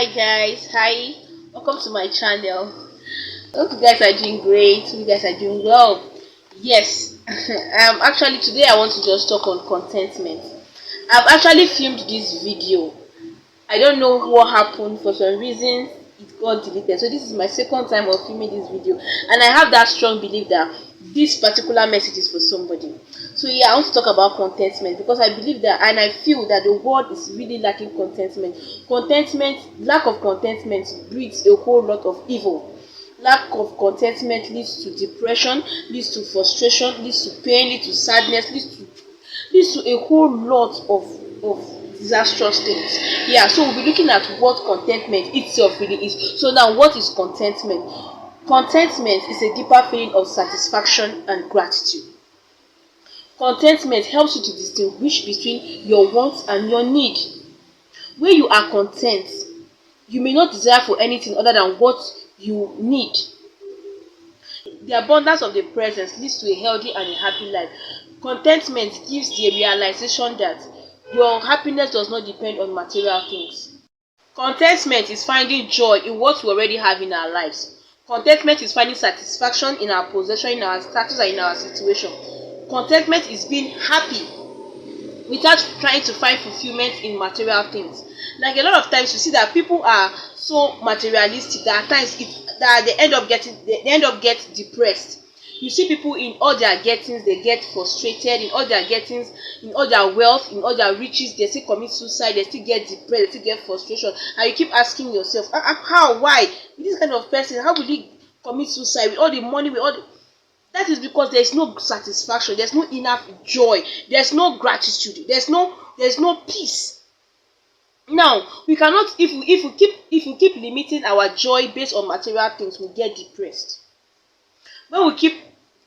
Hi guys, hi, welcome to my channel. Hope you guys are doing great. Hope you guys are doing well. Yes, actually today I want to just talk on contentment. I've actually filmed this video. I don't know what happened. For some reason it got deleted, so this is my second time of filming this video, and I have that strong belief that this particular message is for somebody. So yeah, I want to talk about contentment because I believe that, and I feel that the world is really lacking contentment. Lack of contentment breeds a whole lot of evil. Lack of contentment leads to depression, leads to frustration, leads to pain, leads to sadness, leads to a whole lot of disastrous things. Yeah, so we'll be looking at what contentment itself really is. So now, what is contentment? Contentment is a deeper feeling of satisfaction and gratitude. Contentment helps you to distinguish between your wants and your need. When you are content, you may not desire for anything other than what you need. The abundance of the present leads to a healthy and a happy life. Contentment gives the realization that your happiness does not depend on material things. Contentment is finding joy in what we already have in our lives. Contentment is finding satisfaction in our possession, in our status, and in our situation. Contentment is being happy without trying to find fulfillment in material things. Like a lot of times you see that people are so materialistic that at times they end up getting depressed. You see people in all their gettings, they get frustrated in all their gettings, in all their wealth, in all their riches, they still commit suicide, they still get depressed, they still get frustration, and you keep asking yourself, how, why? With this kind of person, how will he commit suicide with all the money, with all the... That is because there is no satisfaction, there's no enough joy, there's no gratitude, there's no peace. Now we cannot, if we keep limiting our joy based on material things, we get depressed. When we keep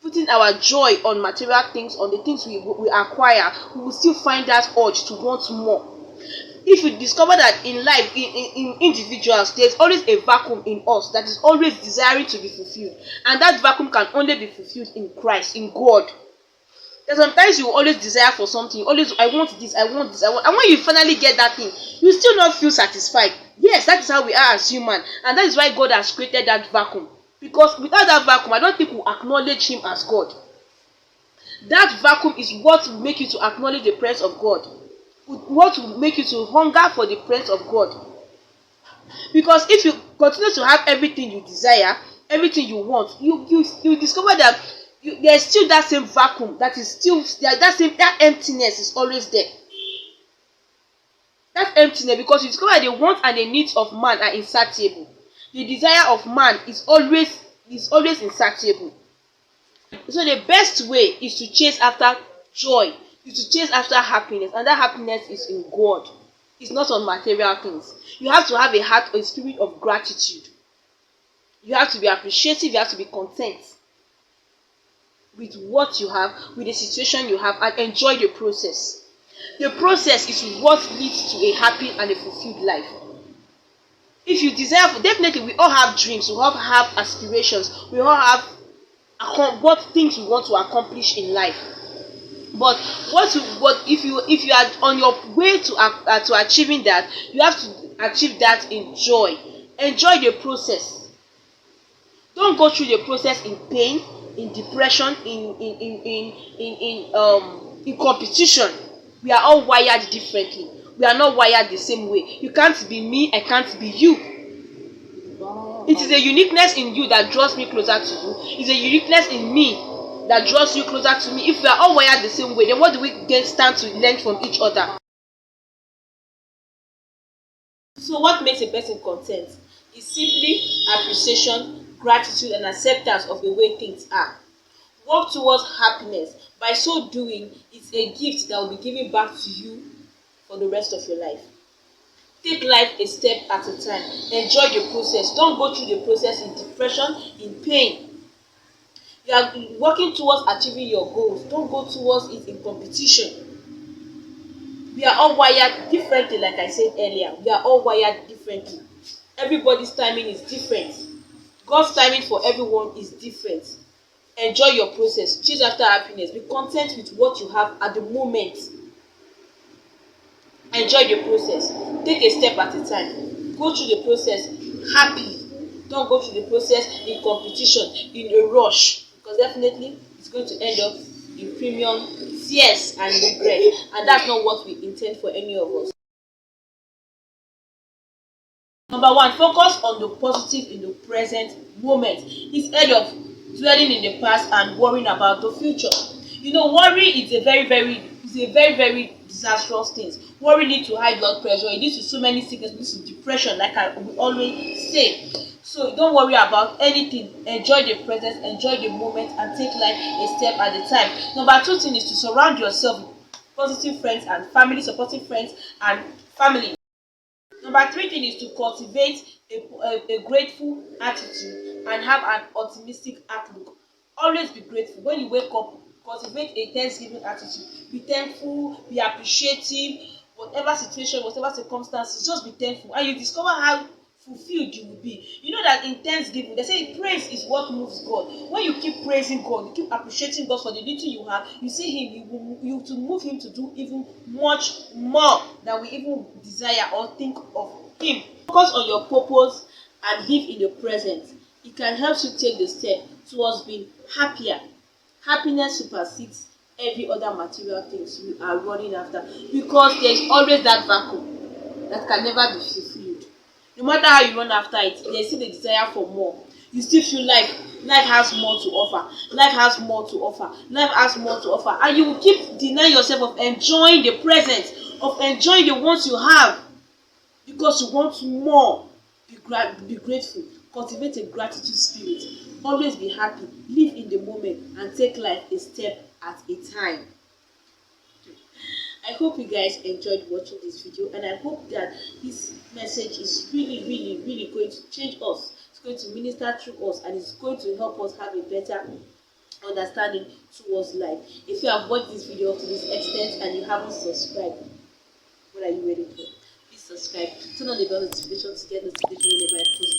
putting our joy on material things, on the things we acquire, we will still find that urge to want more. If you discover that in life, in individuals, there's always a vacuum in us that is always desiring to be fulfilled, and that vacuum can only be fulfilled in Christ, in God. That sometimes you always desire for something, I want this, and when you finally get that thing, you still not feel satisfied. Yes, that is how we are as human, and that is why God has created that vacuum. Because without that vacuum, I don't think we acknowledge Him as God. That vacuum is what will make you to acknowledge the presence of God. What will make you to hunger for the presence of God. Because if you continue to have everything you desire, everything you want, you discover that there's still that same vacuum, that emptiness is always there. That emptiness, because you discover the wants and the needs of man are insatiable. The desire of man is always insatiable. So the best way is to chase after joy, is to chase after happiness, and that happiness is in God. It's not on material things. You have to have a heart or a spirit of gratitude. You have to be appreciative, you have to be content with what you have, with the situation you have, and enjoy the process. The process is what leads to a happy and a fulfilled life. If you desire for, definitely we all have dreams, we all have aspirations, we all have what things we want to accomplish in life. But if you are on your way to achieving that, you have to achieve that in joy. Enjoy the process. Don't go through the process in pain, in depression, in competition. We are all wired differently. We are not wired the same way. You can't be me, I can't be you. It is a uniqueness in you that draws me closer to you. It's a uniqueness in me that draws you closer to me. If we are all wired the same way, then what do we stand to learn from each other? So what makes a person content is simply appreciation, gratitude, and acceptance of the way things are. Work towards happiness. By so doing, it's a gift that will be given back to you for the rest of your life. Take life a step at a time. Enjoy the process. Don't go through the process in depression, in pain. You are working towards achieving your goals. Don't go towards it in competition. We are all wired differently, like I said earlier. We are all wired differently. Everybody's timing is different. God's timing for everyone is different. Enjoy your process. Chase after happiness. Be content with what you have at the moment. Enjoy the process. Take a step at a time. go through the process happy. Don't go through the process in competition, in a rush, because definitely it's going to end up in premium tears and regret, and that's not what we intend for any of us. Number one, focus on the positive in the present moment instead of dwelling in the past and worrying about the future. Worry is a very disastrous thing. Worry leads to high blood pressure, it leads to so many sickness, it leads to depression, like I will always say. So don't worry about anything, enjoy the present, enjoy the moment, and take life a step at a time. Number two thing is to surround yourself with positive friends and family, supportive friends and family. Number three thing is to cultivate a grateful attitude and have an optimistic outlook. Always be grateful. When you wake up, cultivate a thanksgiving attitude. Be thankful, be appreciative, whatever situation, whatever circumstances, just be thankful, and you discover how fulfilled you will be. You know that in thanksgiving, they say praise is what moves God. When you keep praising God, you keep appreciating God for the little you have, you see him, you to move him to do even much more than we even desire or think of him. Focus on your purpose and live in the present. It can help you take the step towards being happier. Happiness supersedes every other material things you are running after, because there is always that vacuum that can never be fulfilled. No matter how you run after it, there is still a desire for more. You still feel like life has more to offer, life has more to offer, life has more to offer, and you will keep denying yourself of enjoying the present, of enjoying the ones you have, because you want more. Be grateful, cultivate a gratitude spirit, always be happy, live in the moment, and take life a step at a time. I hope you guys enjoyed watching this video, and I hope that this message is really going to change us. It's going to minister through us, and it's going to help us have a better understanding towards life. If you have watched this video to this extent and you haven't subscribed, what are you waiting for? Please subscribe, turn on the bell notification to get notification whenever I post